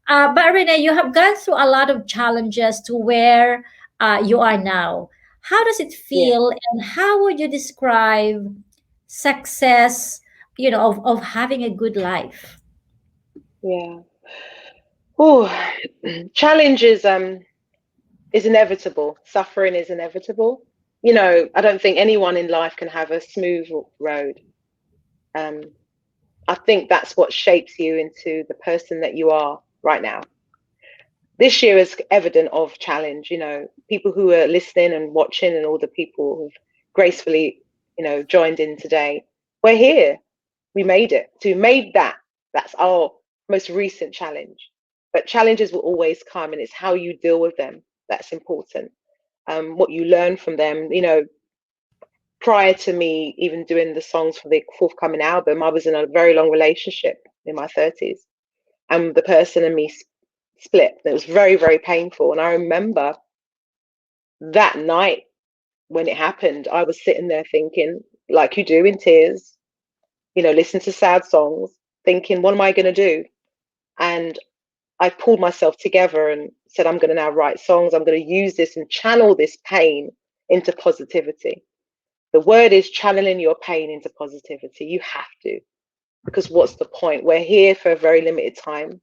But Renee, you have gone through a lot of challenges to where you are now. How does it Yeah. feel, and how would you describe success, of having a good life? Yeah. Oh, challenge is inevitable. Suffering is inevitable. I don't think anyone in life can have a smooth road. Um, I think that's what shapes you into the person that you are right now. This year is evident of challenge. People who are listening and watching, and all the people who've gracefully, joined in today. We're here. We made it. So we made that. That's our most recent challenge. But challenges will always come, and it's how you deal with them that's important. What you learn from them. Prior to me even doing the songs for the forthcoming album, I was in a very long relationship in my 30s, and the person and me split. It was very, very painful. And I remember that night when it happened, I was sitting there thinking, like you do, in tears, listen to sad songs, thinking, what am I going to do? And I pulled myself together and said, I'm going to now write songs. I'm going to use this and channel this pain into positivity. The word is channeling your pain into positivity. You have to, because what's the point? We're here for a very limited time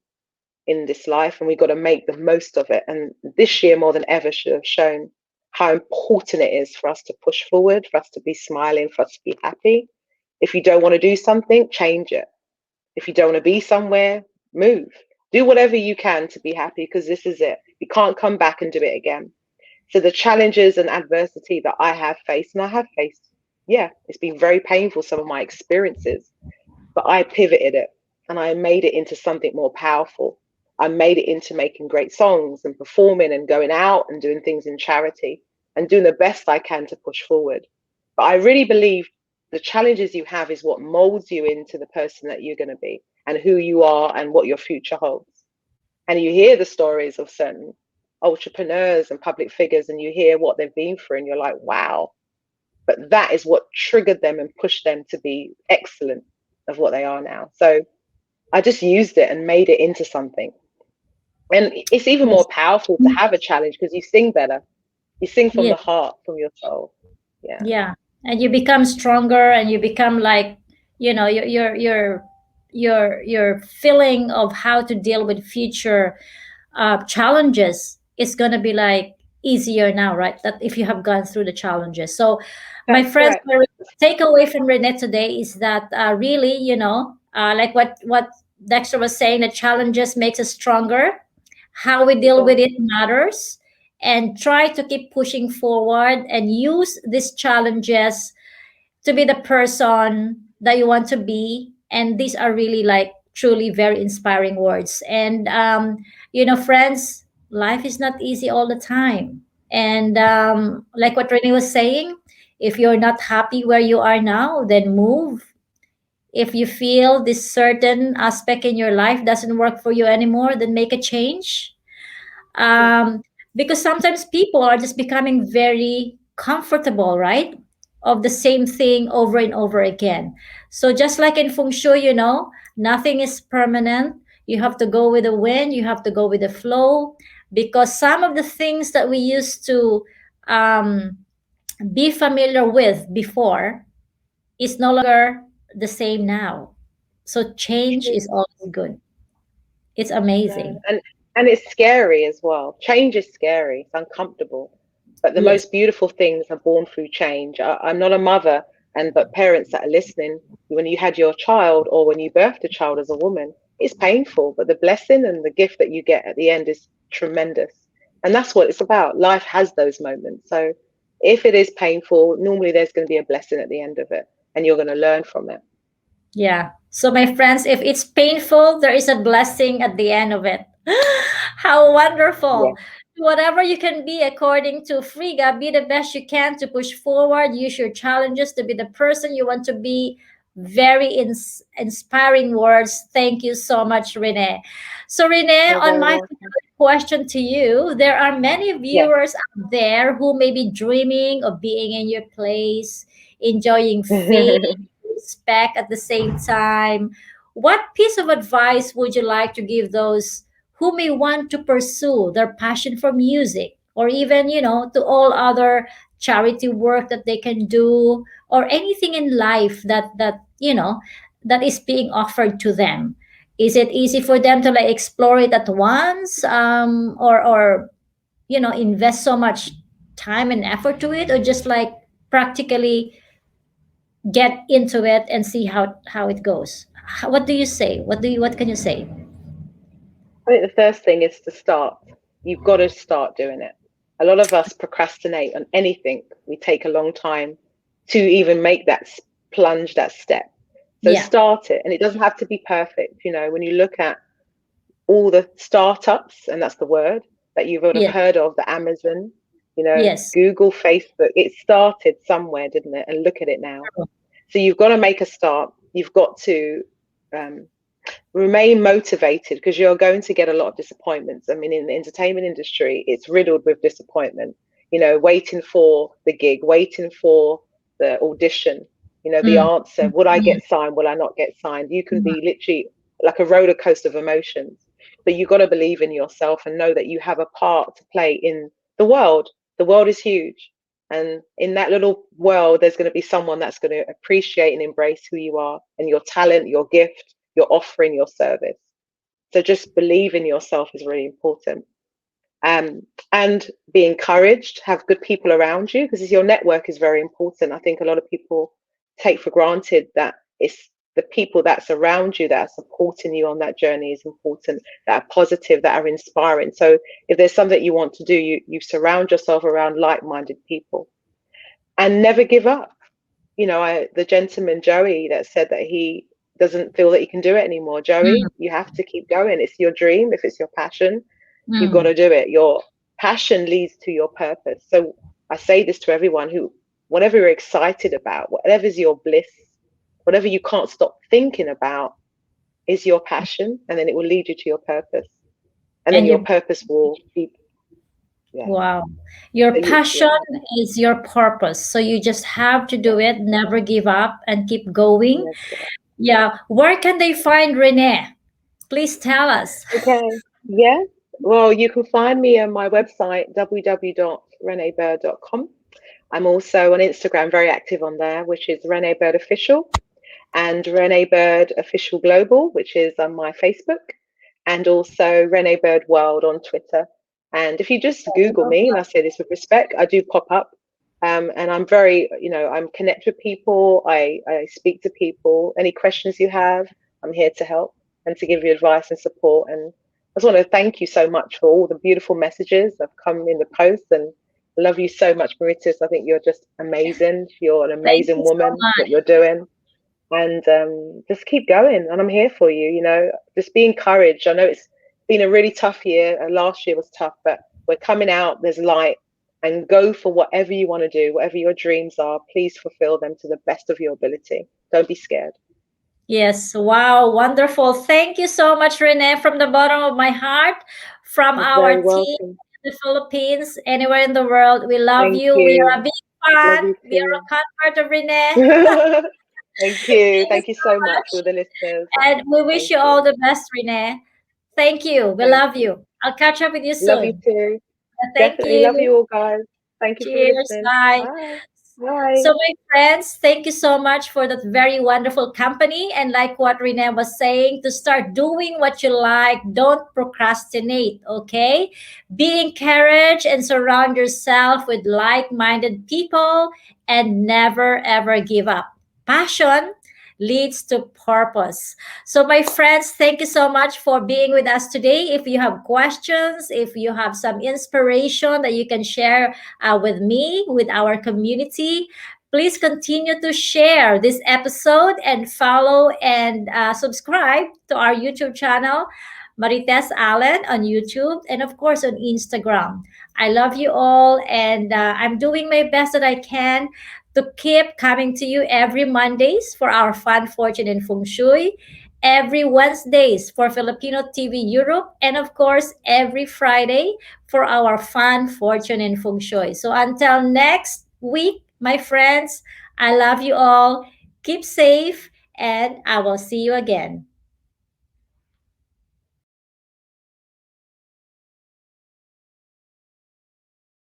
in this life, and we've got to make the most of it. And this year, more than ever, should have shown how important it is for us to push forward, for us to be smiling, for us to be happy. If you don't want to do something, change it. If you don't want to be somewhere, move. Do whatever you can to be happy, because this is it. You can't come back and do it again. So the challenges and adversity that I have faced, and I have faced, yeah, it's been very painful, some of my experiences, but I pivoted it and I made it into something more powerful. I made it into making great songs and performing and going out and doing things in charity and doing the best I can to push forward. But I really believe the challenges you have is what molds you into the person that you're going to be and who you are and what your future holds. And you hear the stories of certain entrepreneurs and public figures, and you hear what they've been through, and you're like, wow. But that is what triggered them and pushed them to be excellent of what they are now. So I just used it and made it into something. And it's even Yes. more powerful to have a challenge because you sing better. You sing from Yes. the heart, from your soul. Yeah. Yeah, and you become stronger, and you become like, your feeling of how to deal with future challenges is going to be like easier now, right? That if you have gone through the challenges. So my That's friends, correct. my takeaway from Renee today is that, really, like what Dexter was saying, the challenges makes us stronger. How we It deal with does. it matters, and try to keep pushing forward and use these challenges to be the person that you want to be. And these are really like truly very inspiring words. And friends, life is not easy all the time. And like what Renee was saying, if you're not happy where you are now, then move. If you feel this certain aspect in your life doesn't work for you anymore, then make a change. Yeah. um, because sometimes people are just becoming very comfortable, right? Of the same thing over and over again. So just like in Feng Shui, nothing is permanent. You have to go with the wind, you have to go with the flow. because some of the things that we used to um, be familiar with before is no longer the same now. So change is always good. It's No, amazing. and it's scary as well. Change is scary. It's uncomfortable, but the Yes. most beautiful things are born through change. I'm not a mother, and but parents that are listening, when you had your child or when you birthed a child as a woman, it's painful, but the blessing and the gift that you get at the end is tremendous. And that's what it's about. Life has those moments. So if it is painful, normally there's going to be a blessing at the end of it, and you're going to learn from it. Yeah. So, my friends, if it's painful, there is a blessing at the end of it. How Yeah. wonderful. Whatever you can be, according to Friga, be the best you can to push forward, use your challenges to be the person you want to be. Very inspiring words. Thank you so much, Renee. So, Renee, You're on very my welcome. question to you, there are many Yes. viewers out there who may be dreaming of being in your place, enjoying fame, respect at the same time. What piece of advice would you like to give those who may want to pursue their passion for music, or even, to all other charity work that they can do, or anything in life that is being offered to them? Is it easy for them to like explore it at once, or invest so much time and effort to it, or just like practically get into it and see how it goes? What do you say? What can you say? I think the first thing is to start. You've got to start doing it. A lot of us procrastinate on anything. We take a long time to even make that plunge, that step. So Yeah. start it. And it doesn't have to be perfect. When you look at all the startups, and that's the word that you would have Yes. heard of, the Amazon, Yes. Google, Facebook, it started somewhere, didn't it? And look at it now. So you've got to make a start. You've got to um, remain motivated, because you're going to get a lot of disappointments. I mean, in the entertainment industry, it's riddled with disappointment, waiting for the gig, waiting for the audition, the Mm, answer. Would I get signed? Will I not get signed? You can mm, be literally like a roller coaster of emotions, but you've got to believe in yourself and know that you have a part to play in the world. The world is huge. And in that little world, there's going to be someone that's going to appreciate and embrace who you are and your talent, your gift, you're offering your service. So just believe in yourself is really important. And be encouraged, have good people around you, because your network is very important. I think a lot of people take for granted that it's the people that's around you that are supporting you on that journey is important, that are positive, that are inspiring. So if there's something that you want to do, you surround yourself around like-minded people and never give up. The gentleman Joey that said that he doesn't feel that he can do it anymore. mm, Joey, you have to keep going. It's your dream. If it's your passion, you've got mm. to do it. Your passion leads to your purpose. So I say this to everyone whatever you're excited about, whatever's your bliss, whatever you can't stop thinking about is your passion, and then it will lead you to your purpose. And then And your you purpose will keep, yeah. Wow. Your So passion is your purpose. So you just have to yeah, do it, never give up, and keep going. never give up. Yeah. Where can they find Renee? Please tell us. Okay. Yeah. Well, you can find me on my website, www.renebyrd.com. I'm also on Instagram, very active on there, which is Rene Byrd Official, and Rene Byrd Official Global, which is on my Facebook, and also Rene Byrd World on Twitter. And if you just Google me, and I say this with respect, I do pop up. And I'm very, I'm connect with people. I speak to people. Any questions you have, I'm here to help and to give you advice and support. And I just want to thank you so much for all the beautiful messages that have come in the post. And I love you so much, Marites. I think you're just amazing. You're an Thank amazing you so woman, what much. you're doing. And just keep going. And I'm here for you, just be encouraged. I know it's been a really tough year. Last year was tough, but we're coming out. There's light. And go for whatever you want to do, whatever your dreams are. Please fulfill them to the best of your ability. Don't be scared. Yes. Wow. Wonderful. Thank you so much, Renee, from the bottom of my heart, from You're very our team welcome. in the Philippines, anywhere in the world. We love Thank you. We are you. a big Love fan. you We are too. a convert of Renee. Thank you. Thank you Thank you so so much much. for the listeners. And we wish Thank you all you. the best, Renee. Thank you. We Thank love you. you. I'll catch up with you Love you soon. too. Thank Definitely love you. you all, guys. Thank you for Cheers. listening. Bye. Bye. Bye. So, my friends, thank you so much for that very wonderful company. And like what Renee was saying, to start doing what you like, don't procrastinate, okay? Be encouraged and surround yourself with like minded people and never ever give up. Passion leads to purpose. So, my friends, thank you so much for being with us today. If you have questions, if you have some inspiration that you can share with me, with our community, please continue to share this episode and follow and subscribe to our YouTube channel, Marites Allen on YouTube, and of course on Instagram. I love you all, and I'm doing my best that I can to keep coming to you every Mondays for our Fun Fortune and Feng Shui, every Wednesdays for Filipino TV Europe, and of course every Friday for our Fun Fortune and Feng Shui. So until next week, my friends, I love you all. Keep safe, and I will see you again.